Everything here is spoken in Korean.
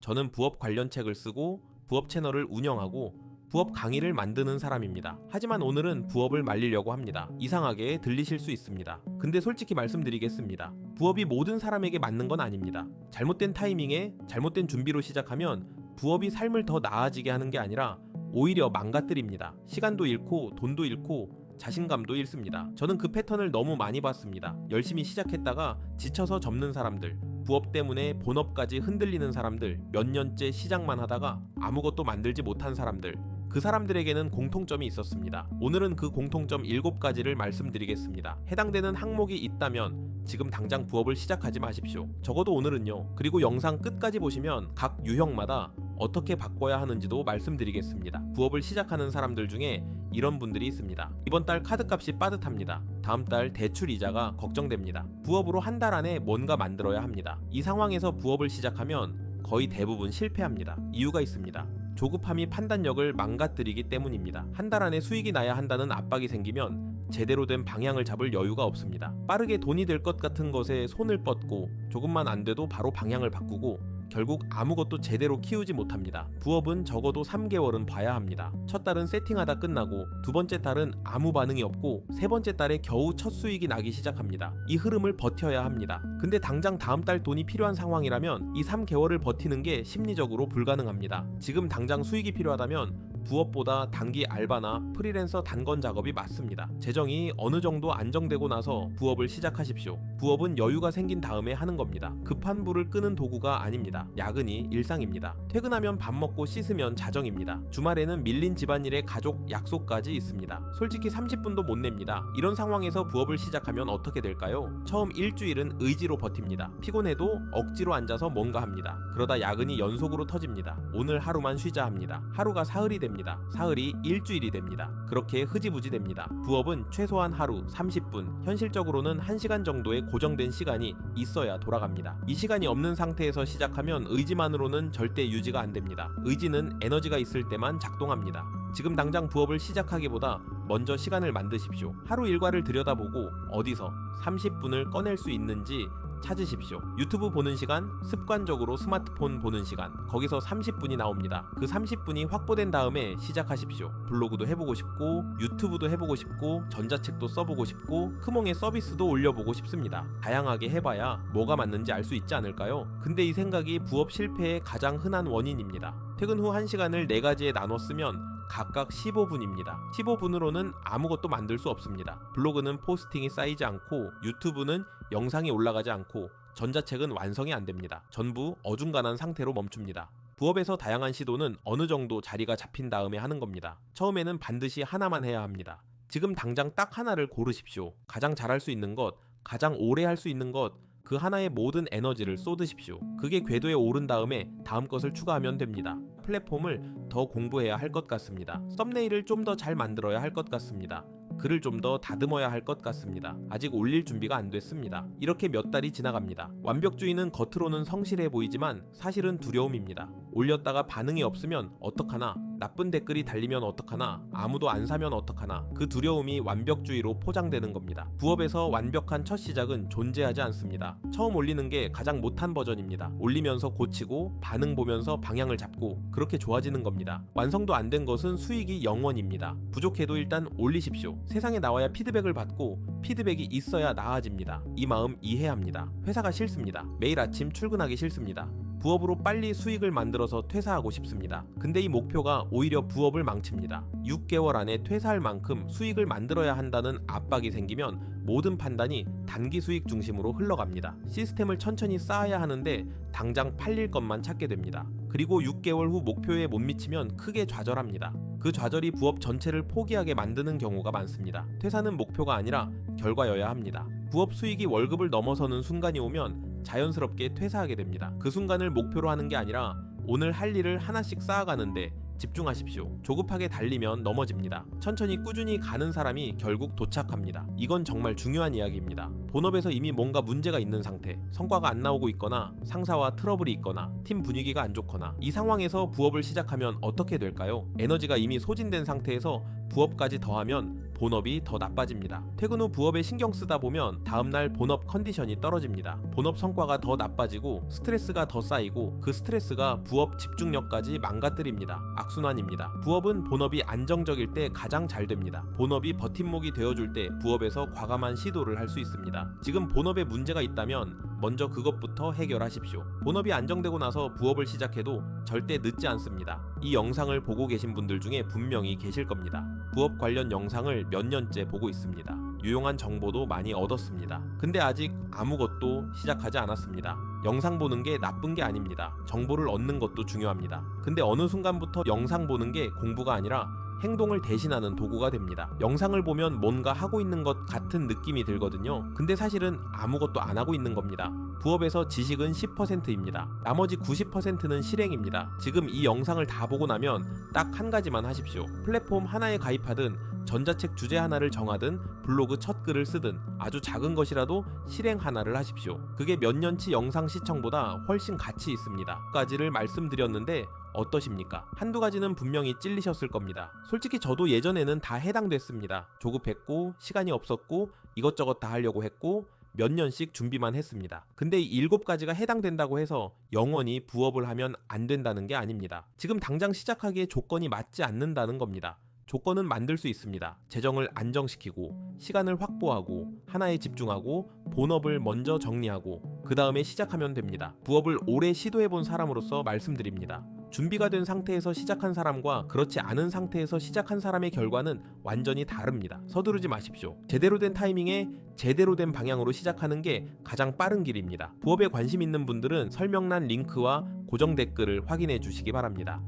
저는 부업 관련 책을 쓰고 부업 채널을 운영하고 부업 강의를 만드는 사람입니다. 하지만 오늘은 부업을 말리려고 합니다. 이상하게 들리실 수 있습니다. 근데 솔직히 말씀드리겠습니다. 부업이 모든 사람에게 맞는 건 아닙니다. 잘못된 타이밍에 잘못된 준비로 시작하면 부업이 삶을 더 나아지게 하는 게 아니라 오히려 망가뜨립니다. 시간도 잃고 돈도 잃고 자신감도 잃습니다. 저는 그 패턴을 너무 많이 봤습니다. 열심히 시작했다가 지쳐서 접는 사람들, 부업 때문에 본업까지 흔들리는 사람들, 몇 년째 시작만 하다가 아무것도 만들지 못한 사람들, 그 사람들에게는 공통점이 있었습니다. 오늘은 그 공통점 7가지를 말씀드리겠습니다. 해당되는 항목이 있다면 지금 당장 부업을 시작하지 마십시오. 적어도 오늘은요. 그리고 영상 끝까지 보시면 각 유형마다 어떻게 바꿔야 하는지도 말씀드리겠습니다. 부업을 시작하는 사람들 중에 이런 분들이 있습니다. 이번 달 카드값이 빠듯합니다. 다음 달 대출 이자가 걱정됩니다. 부업으로 한 달 안에 뭔가 만들어야 합니다. 이 상황에서 부업을 시작하면 거의 대부분 실패합니다. 이유가 있습니다. 조급함이 판단력을 망가뜨리기 때문입니다. 한 달 안에 수익이 나야 한다는 압박이 생기면 제대로 된 방향을 잡을 여유가 없습니다. 빠르게 돈이 될 것 같은 것에 손을 뻗고 조금만 안 돼도 바로 방향을 바꾸고 결국 아무것도 제대로 키우지 못합니다. 부업은 적어도 3개월은 봐야 합니다. 첫 달은 세팅하다 끝나고 두 번째 달은 아무 반응이 없고 세 번째 달에 겨우 첫 수익이 나기 시작합니다. 이 흐름을 버텨야 합니다. 근데 당장 다음 달 돈이 필요한 상황이라면 이 3개월을 버티는 게 심리적으로 불가능합니다. 지금 당장 수익이 필요하다면 부업보다 단기 알바나 프리랜서 단건 작업이 맞습니다. 재정이 어느 정도 안정되고 나서 부업을 시작하십시오. 부업은 여유가 생긴 다음에 하는 겁니다. 급한 불을 끄는 도구가 아닙니다. 야근이 일상입니다. 퇴근하면 밥 먹고 씻으면 자정입니다. 주말에는 밀린 집안일에 가족 약속까지 있습니다. 솔직히 30분도 못 냅니다. 이런 상황에서 부업을 시작하면 어떻게 될까요? 처음 일주일은 의지로 버팁니다. 피곤해도 억지로 앉아서 뭔가 합니다. 그러다 야근이 연속으로 터집니다. 오늘 하루만 쉬자 합니다. 하루가 사흘이 됩니다. 사흘이 일주일이 됩니다. 그렇게 흐지부지 됩니다. 부업은 최소한 하루 30분, 현실적으로는 1시간 정도의 고정된 시간이 있어야 돌아갑니다. 이 시간이 없는 상태에서 시작하면 의지만으로는 절대 유지가 안 됩니다. 의지는 에너지가 있을 때만 작동합니다. 지금 당장 부업을 시작하기보다 먼저 시간을 만드십시오. 하루 일과를 들여다보고 어디서 30분을 꺼낼 수 있는지 찾으십시오. 유튜브 보는 시간, 습관적으로 스마트폰 보는 시간, 거기서 30분이 나옵니다. 그 30분이 확보된 다음에 시작하십시오. 블로그도 해보고 싶고 유튜브도 해보고 싶고 전자책도 써보고 싶고 크몽의 서비스도 올려보고 싶습니다. 다양하게 해봐야 뭐가 맞는지 알 수 있지 않을까요? 근데 이 생각이 부업 실패의 가장 흔한 원인입니다. 퇴근 후 1시간을 4가지에 나눠 쓰면 각각 15분입니다. 15분으로는 아무것도 만들 수 없습니다. 블로그는 포스팅이 쌓이지 않고 유튜브는 영상이 올라가지 않고 전자책은 완성이 안 됩니다. 전부 어중간한 상태로 멈춥니다. 부업에서 다양한 시도는 어느 정도 자리가 잡힌 다음에 하는 겁니다. 처음에는 반드시 하나만 해야 합니다. 지금 당장 딱 하나를 고르십시오. 가장 잘할 수 있는 것, 가장 오래 할 수 있는 것, 그 하나의 모든 에너지를 쏟으십시오. 그게 궤도에 오른 다음에 다음 것을 추가하면 됩니다. 플랫폼을 더 공부해야 할 것 같습니다. 썸네일을 좀 더 잘 만들어야 할 것 같습니다. 글을 좀 더 다듬어야 할 것 같습니다. 아직 올릴 준비가 안 됐습니다. 이렇게 몇 달이 지나갑니다. 완벽주의는 겉으로는 성실해 보이지만 사실은 두려움입니다. 올렸다가 반응이 없으면 어떡하나, 나쁜 댓글이 달리면 어떡하나, 아무도 안 사면 어떡하나, 그 두려움이 완벽주의로 포장되는 겁니다. 부업에서 완벽한 첫 시작은 존재하지 않습니다. 처음 올리는 게 가장 못한 버전입니다. 올리면서 고치고 반응 보면서 방향을 잡고 그렇게 좋아지는 겁니다. 완성도 안 된 것은 수익이 0원입니다. 부족해도 일단 올리십시오. 세상에 나와야 피드백을 받고 피드백이 있어야 나아집니다. 이 마음 이해합니다. 회사가 싫습니다. 매일 아침 출근하기 싫습니다. 부업으로 빨리 수익을 만들어서 퇴사하고 싶습니다. 근데 이 목표가 오히려 부업을 망칩니다. 6개월 안에 퇴사할 만큼 수익을 만들어야 한다는 압박이 생기면 모든 판단이 단기 수익 중심으로 흘러갑니다. 시스템을 천천히 쌓아야 하는데 당장 팔릴 것만 찾게 됩니다. 그리고 6개월 후 목표에 못 미치면 크게 좌절합니다. 그 좌절이 부업 전체를 포기하게 만드는 경우가 많습니다. 퇴사는 목표가 아니라 결과여야 합니다. 부업 수익이 월급을 넘어서는 순간이 오면 자연스럽게 퇴사하게 됩니다. 그 순간을 목표로 하는 게 아니라 오늘 할 일을 하나씩 쌓아가는데 집중하십시오. 조급하게 달리면 넘어집니다. 천천히 꾸준히 가는 사람이 결국 도착합니다. 이건 정말 중요한 이야기입니다. 본업에서 이미 뭔가 문제가 있는 상태, 성과가 안 나오고 있거나 상사와 트러블이 있거나 팀 분위기가 안 좋거나, 이 상황에서 부업을 시작하면 어떻게 될까요? 에너지가 이미 소진된 상태에서 부업까지 더하면 본업이 더 나빠집니다. 퇴근 후 부업에 신경 쓰다 보면 다음날 본업 컨디션이 떨어집니다. 본업 성과가 더 나빠지고 스트레스가 더 쌓이고 그 스트레스가 부업 집중력까지 망가뜨립니다. 악순환입니다. 부업은 본업이 안정적일 때 가장 잘 됩니다. 본업이 버팀목이 되어줄 때 부업에서 과감한 시도를 할 수 있습니다. 지금 본업에 문제가 있다면 먼저 그것부터 해결하십시오. 본업이 안정되고 나서 부업을 시작해도 절대 늦지 않습니다. 이 영상을 보고 계신 분들 중에 분명히 계실 겁니다. 부업 관련 영상을 몇 년째 보고 있습니다. 유용한 정보도 많이 얻었습니다. 근데 아직 아무것도 시작하지 않았습니다. 영상 보는 게 나쁜 게 아닙니다. 정보를 얻는 것도 중요합니다. 근데 어느 순간부터 영상 보는 게 공부가 아니라 행동을 대신하는 도구가 됩니다. 영상을 보면 뭔가 하고 있는 것 같은 느낌이 들거든요. 근데 사실은 아무것도 안 하고 있는 겁니다. 부업에서 지식은 10%입니다. 나머지 90%는 실행입니다. 지금 이 영상을 다 보고 나면 딱 한 가지만 하십시오. 플랫폼 하나에 가입하든 전자책 주제 하나를 정하든 블로그 첫 글을 쓰든 아주 작은 것이라도 실행 하나를 하십시오. 그게 몇 년치 영상 시청보다 훨씬 가치 있습니다. 까지를 말씀드렸는데 어떠십니까? 한두 가지는 분명히 찔리셨을 겁니다. 솔직히 저도 예전에는 다 해당됐습니다. 조급했고 시간이 없었고 이것저것 다 하려고 했고 몇 년씩 준비만 했습니다. 근데 이 7가지가 해당된다고 해서 영원히 부업을 하면 안 된다는 게 아닙니다. 지금 당장 시작하기에 조건이 맞지 않는다는 겁니다. 조건은 만들 수 있습니다. 재정을 안정시키고 시간을 확보하고 하나에 집중하고 본업을 먼저 정리하고 그 다음에 시작하면 됩니다. 부업을 오래 시도해본 사람으로서 말씀드립니다. 준비가 된 상태에서 시작한 사람과 그렇지 않은 상태에서 시작한 사람의 결과는 완전히 다릅니다. 서두르지 마십시오. 제대로 된 타이밍에 제대로 된 방향으로 시작하는 게 가장 빠른 길입니다. 부업에 관심 있는 분들은 설명란 링크와 고정 댓글을 확인해 주시기 바랍니다.